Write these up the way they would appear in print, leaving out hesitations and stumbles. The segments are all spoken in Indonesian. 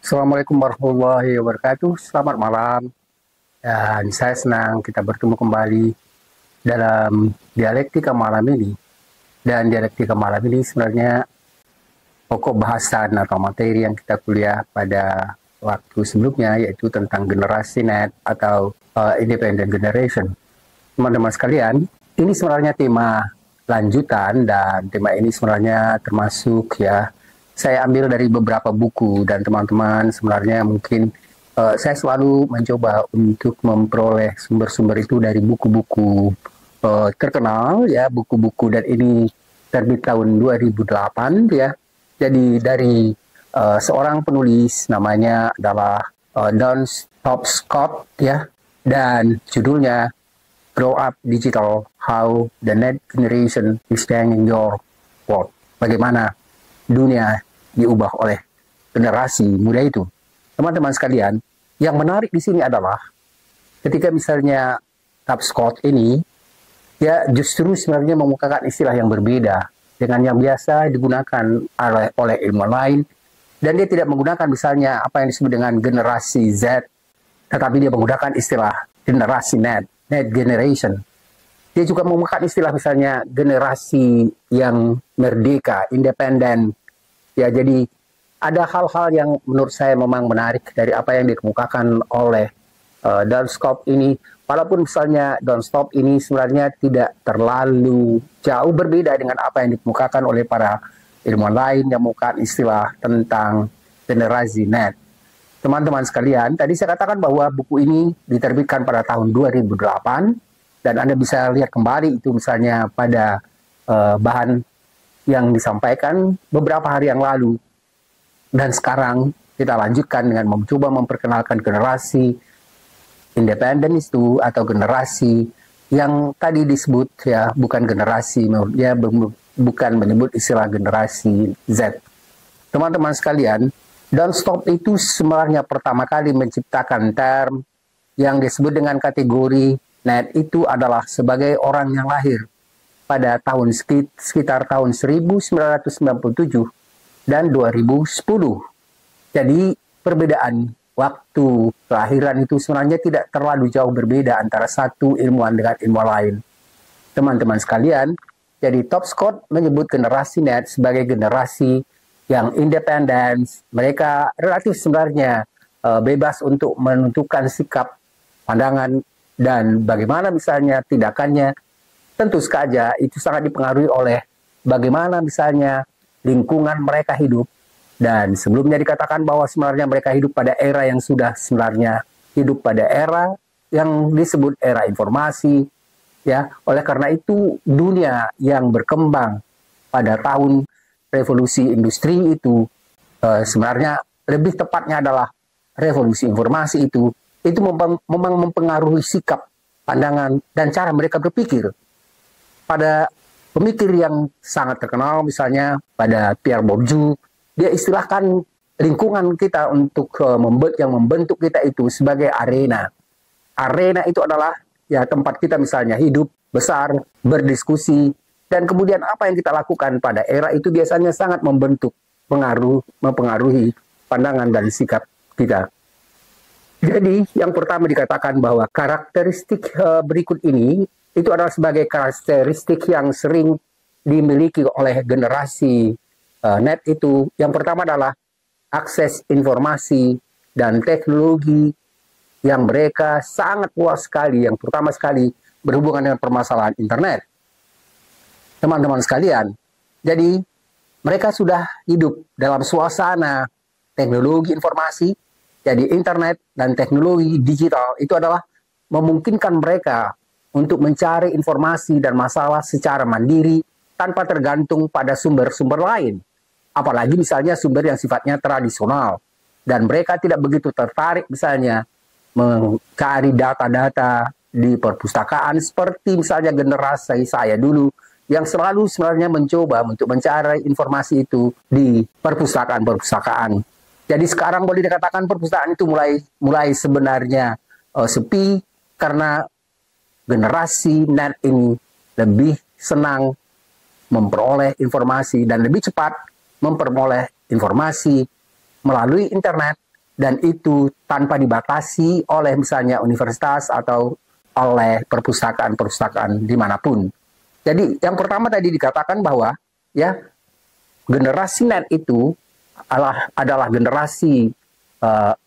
Assalamualaikum warahmatullahi wabarakatuh. Selamat malam. Dan saya senang kita bertemu kembali dalam dialektika malam ini. Dan dialektika malam ini sebenarnya pokok bahasan atau materi yang kita kuliah pada waktu sebelumnya, yaitu tentang generasi net atau independent generation. Teman-teman sekalian, ini sebenarnya tema lanjutan, dan tema ini sebenarnya termasuk saya ambil dari beberapa buku, dan teman-teman sebenarnya mungkin saya selalu mencoba untuk memperoleh sumber-sumber itu dari buku-buku terkenal, ya, buku-buku, dan ini terbit tahun 2008, ya. Jadi dari seorang penulis, namanya adalah Don Scott, ya, dan judulnya Grow Up Digital: How the Next Generation is Changing Your World. Bagaimana dunia diubah oleh generasi muda itu. Teman-teman sekalian, yang menarik di sini adalah ketika misalnya Scott ini, ya, justru sebenarnya memukakan istilah yang berbeda dengan yang biasa digunakan oleh ilmuwan lain, dan dia tidak menggunakan misalnya apa yang disebut dengan generasi Z, tetapi dia menggunakan istilah generasi net generation. Dia juga menggunakan istilah misalnya generasi yang merdeka, independen. Ya, jadi ada hal-hal yang menurut saya memang menarik dari apa yang dikemukakan oleh Don Scott ini. Walaupun misalnya Don Scott ini sebenarnya tidak terlalu jauh berbeda dengan apa yang dikemukakan oleh para ilmuwan lain yang menggunakan istilah tentang generasi net. Teman-teman sekalian, tadi saya katakan bahwa buku ini diterbitkan pada tahun 2008, dan Anda bisa lihat kembali itu misalnya pada bahan yang disampaikan beberapa hari yang lalu. Dan sekarang kita lanjutkan dengan mencoba memperkenalkan generasi independen itu, atau generasi yang tadi disebut, ya, bukan generasi, ya, bukan menyebut istilah generasi Z. Teman-teman sekalian, Don Scott itu sebenarnya pertama kali menciptakan term yang disebut dengan kategori net itu adalah sebagai orang yang lahir pada tahun sekitar tahun 1997 dan 2010. Jadi perbedaan waktu kelahiran itu sebenarnya tidak terlalu jauh berbeda antara satu ilmuwan dengan ilmuwan lain. Teman-teman sekalian, jadi Scott menyebut generasi net sebagai generasi yang independen. Mereka relatif sebenarnya bebas untuk menentukan sikap, pandangan, dan bagaimana misalnya tindakannya. Tentu saja itu sangat dipengaruhi oleh bagaimana misalnya lingkungan mereka hidup. Dan sebelumnya dikatakan bahwa sebenarnya mereka hidup pada era yang sudah sebenarnya hidup pada era yang disebut era informasi, ya. Oleh karena itu dunia yang berkembang pada tahun revolusi industri itu, sebenarnya lebih tepatnya adalah revolusi informasi itu memang mempengaruhi sikap, pandangan, dan cara mereka berpikir. Pada pemikir yang sangat terkenal, misalnya pada Pierre Bourdieu, dia istilahkan lingkungan kita untuk yang membentuk kita itu sebagai arena. Arena itu adalah, ya, tempat kita misalnya hidup, besar, berdiskusi, dan kemudian apa yang kita lakukan pada era itu biasanya sangat mempengaruhi pandangan dan sikap kita. Jadi yang pertama dikatakan bahwa karakteristik berikut ini itu adalah sebagai karakteristik yang sering dimiliki oleh generasi net itu. Yang pertama adalah akses informasi dan teknologi yang mereka sangat luas sekali, yang pertama sekali berhubungan dengan permasalahan internet. Teman-teman sekalian, jadi mereka sudah hidup dalam suasana teknologi informasi. Jadi internet dan teknologi digital itu adalah memungkinkan mereka untuk mencari informasi dan masalah secara mandiri tanpa tergantung pada sumber-sumber lain. Apalagi misalnya sumber yang sifatnya tradisional. Dan mereka tidak begitu tertarik misalnya mencari data-data di perpustakaan seperti misalnya generasi saya dulu yang selalu sebenarnya mencoba untuk mencari informasi itu di perpustakaan-perpustakaan. Jadi sekarang boleh dikatakan perpustakaan itu mulai sebenarnya sepi karena generasi net ini lebih senang memperoleh informasi dan lebih cepat memperoleh informasi melalui internet dan itu tanpa dibatasi oleh misalnya universitas atau oleh perpustakaan-perpustakaan dimanapun. Jadi yang pertama tadi dikatakan bahwa ya generasi net itu adalah generasi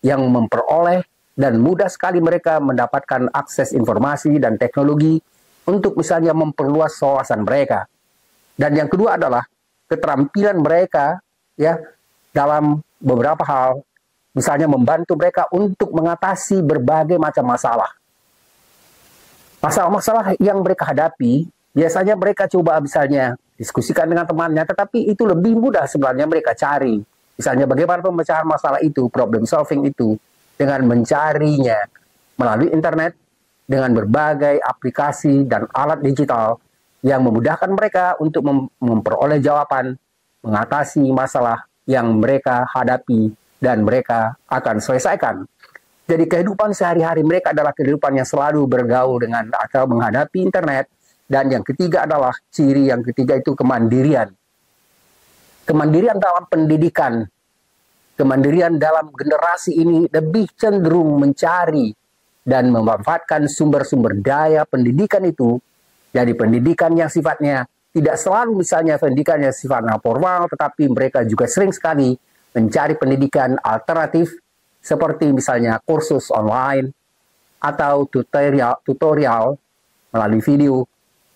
yang memperoleh dan mudah sekali mereka mendapatkan akses informasi dan teknologi untuk misalnya memperluas wawasan mereka. Dan yang kedua adalah keterampilan mereka ya dalam beberapa hal, misalnya membantu mereka untuk mengatasi berbagai macam masalah. Masalah-masalah yang mereka hadapi, biasanya mereka coba misalnya diskusikan dengan temannya, tetapi itu lebih mudah sebenarnya mereka cari. Misalnya bagaimana pemecahan masalah itu, problem solving itu, dengan mencarinya melalui internet, dengan berbagai aplikasi dan alat digital yang memudahkan mereka untuk memperoleh jawaban, mengatasi masalah yang mereka hadapi dan mereka akan selesaikan. Jadi kehidupan sehari-hari mereka adalah kehidupan yang selalu bergaul dengan atau menghadapi internet. Dan yang ketiga adalah ciri yang ketiga itu kemandirian. Kemandirian dalam pendidikan. Kemandirian dalam generasi ini lebih cenderung mencari dan memanfaatkan sumber-sumber daya pendidikan itu. Jadi pendidikan yang sifatnya tidak selalu misalnya pendidikan yang sifatnya formal, tetapi mereka juga sering sekali mencari pendidikan alternatif seperti misalnya kursus online atau tutorial melalui video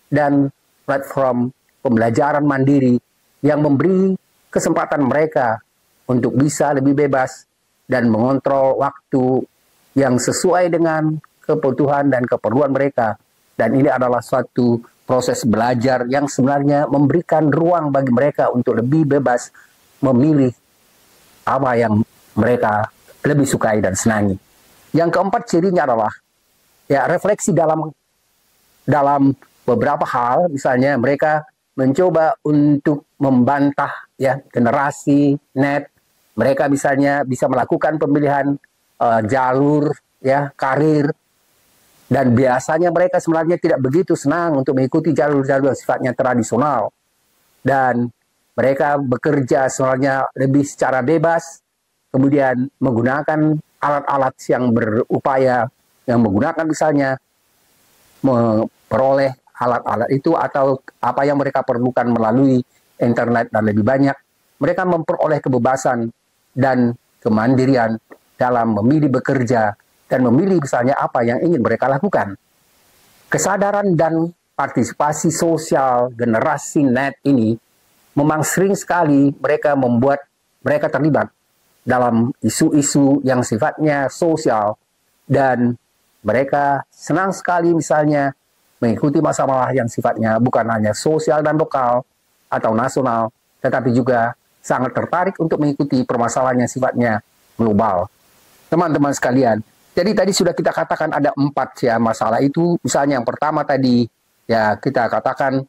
dan platform pembelajaran mandiri yang memberi kesempatan mereka untuk bisa lebih bebas dan mengontrol waktu yang sesuai dengan kebutuhan dan keperluan mereka. Dan ini adalah suatu proses belajar yang sebenarnya memberikan ruang bagi mereka untuk lebih bebas memilih apa yang mereka lebih sukai dan senangi. Yang keempat cirinya adalah ya refleksi dalam beberapa hal, misalnya mereka mencoba untuk membantah ya generasi net. Mereka misalnya bisa melakukan pemilihan jalur ya karir. Dan biasanya mereka sebenarnya tidak begitu senang untuk mengikuti jalur-jalur yang sifatnya tradisional. Dan mereka bekerja sebenarnya lebih secara bebas, kemudian menggunakan alat-alat yang berupaya, yang menggunakan misalnya memperoleh alat-alat itu atau apa yang mereka perlukan melalui internet dan lebih banyak. Mereka memperoleh kebebasan dan kemandirian dalam memilih bekerja dan memilih misalnya apa yang ingin mereka lakukan. Kesadaran dan partisipasi sosial generasi net ini memang sering sekali mereka membuat mereka terlibat dalam isu-isu yang sifatnya sosial dan mereka senang sekali misalnya mengikuti masalah yang sifatnya bukan hanya sosial dan lokal atau nasional, tetapi juga sangat tertarik untuk mengikuti permasalahan yang sifatnya global. Teman-teman sekalian, jadi tadi sudah kita katakan ada 4 ya masalah itu. Misalnya yang pertama tadi ya kita katakan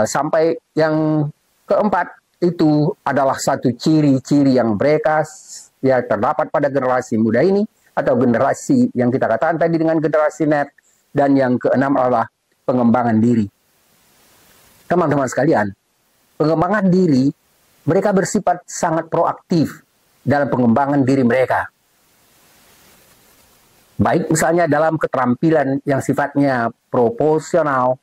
sampai yang keempat itu adalah satu ciri-ciri yang mereka ya terdapat pada generasi muda ini atau generasi yang kita katakan tadi dengan generasi net. Dan yang keenam adalah pengembangan diri. Teman-teman sekalian, pengembangan diri mereka bersifat sangat proaktif dalam pengembangan diri mereka. Baik misalnya dalam keterampilan yang sifatnya proporsional,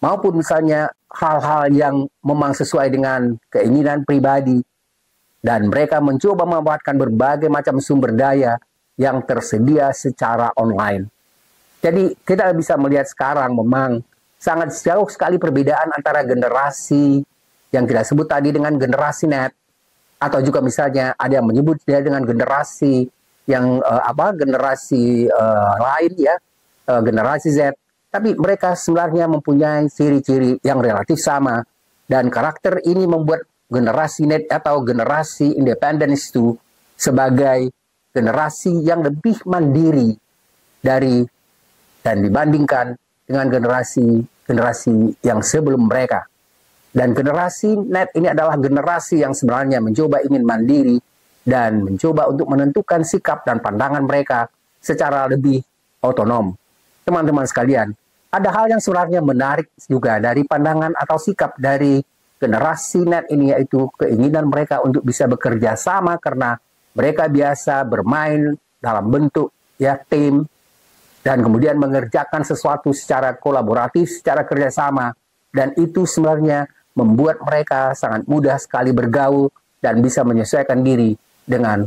maupun misalnya hal-hal yang memang sesuai dengan keinginan pribadi. Dan mereka mencoba memanfaatkan berbagai macam sumber daya yang tersedia secara online. Jadi kita bisa melihat sekarang memang sangat jauh sekali perbedaan antara generasi yang kita sebut tadi dengan generasi net. Atau juga misalnya ada yang menyebut dia dengan generasi yang generasi lain ya, generasi Z. Tapi mereka sebenarnya mempunyai ciri-ciri yang relatif sama. Dan karakter ini membuat generasi net atau generasi independence itu sebagai generasi yang lebih mandiri dari dan dibandingkan dengan generasi yang sebelum mereka. Dan generasi net ini adalah generasi yang sebenarnya mencoba ingin mandiri dan mencoba untuk menentukan sikap dan pandangan mereka secara lebih otonom. Teman-teman sekalian, ada hal yang sebenarnya menarik juga dari pandangan atau sikap dari generasi net ini, yaitu keinginan mereka untuk bisa bekerja sama karena mereka biasa bermain dalam bentuk ya tim, dan kemudian mengerjakan sesuatu secara kolaboratif, secara kerjasama, dan itu sebenarnya membuat mereka sangat mudah sekali bergaul dan bisa menyesuaikan diri dengan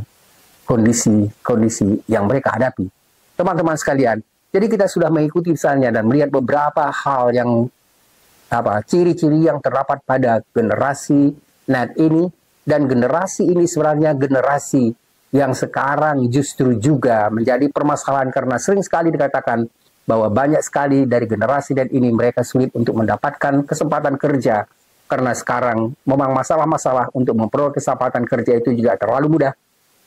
kondisi-kondisi yang mereka hadapi. Teman-teman sekalian, jadi kita sudah mengikuti misalnya dan melihat beberapa hal yang ciri-ciri yang terdapat pada generasi net ini, dan generasi ini sebenarnya generasi yang sekarang justru juga menjadi permasalahan karena sering sekali dikatakan bahwa banyak sekali dari generasi net ini mereka sulit untuk mendapatkan kesempatan kerja karena sekarang memang masalah-masalah untuk memperoleh kesempatan kerja itu juga terlalu mudah,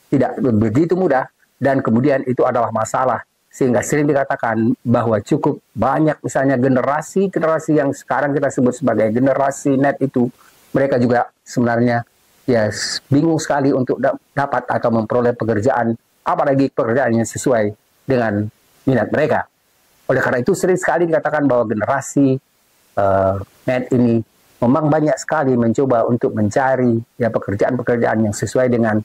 tidak begitu mudah, dan kemudian itu adalah masalah sehingga sering dikatakan bahwa cukup banyak misalnya generasi yang sekarang kita sebut sebagai generasi net itu mereka juga sebenarnya ya bingung sekali untuk dapat atau memperoleh pekerjaan, apalagi pekerjaan yang sesuai dengan minat mereka. Oleh karena itu sering sekali dikatakan bahwa generasi net ini memang banyak sekali mencoba untuk mencari ya pekerjaan-pekerjaan yang sesuai dengan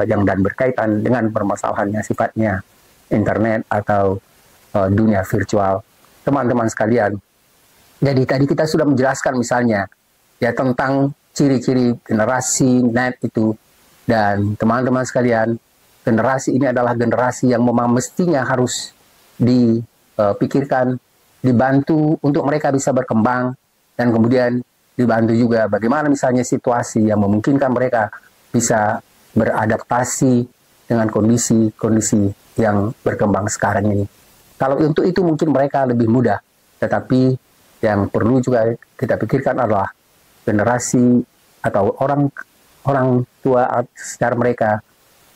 yang dan berkaitan dengan permasalahan yang sifatnya internet atau dunia virtual. Teman-teman sekalian, jadi tadi kita sudah menjelaskan misalnya ya tentang ciri-ciri generasi net itu, dan teman-teman sekalian, generasi ini adalah generasi yang memang mestinya harus dipikirkan, dibantu untuk mereka bisa berkembang, dan kemudian dibantu juga bagaimana misalnya situasi yang memungkinkan mereka bisa beradaptasi dengan kondisi-kondisi yang berkembang sekarang ini. Kalau untuk itu mungkin mereka lebih mudah, tetapi yang perlu juga kita pikirkan adalah generasi atau orang tua secara mereka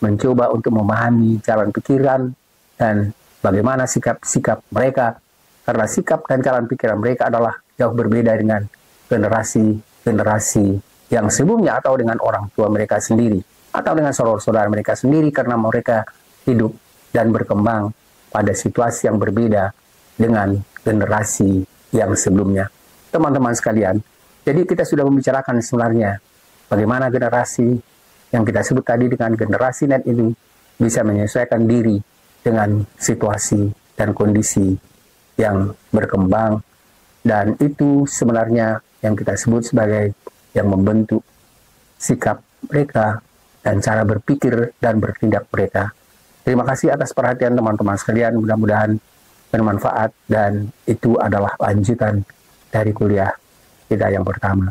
mencoba untuk memahami jalan pikiran dan bagaimana sikap mereka, karena sikap dan jalan pikiran mereka adalah jauh berbeda dengan generasi yang sebelumnya atau dengan orang tua mereka sendiri atau dengan saudara-saudara mereka sendiri, karena mereka hidup dan berkembang pada situasi yang berbeda dengan generasi yang sebelumnya. Teman-teman sekalian, jadi kita sudah membicarakan sebenarnya bagaimana generasi yang kita sebut tadi dengan generasi net ini bisa menyesuaikan diri dengan situasi dan kondisi yang berkembang, dan itu sebenarnya yang kita sebut sebagai yang membentuk sikap mereka dan cara berpikir dan bertindak mereka. Terima kasih atas perhatian teman-teman sekalian, mudah-mudahan bermanfaat, dan itu adalah lanjutan dari kuliah kita yang pertama.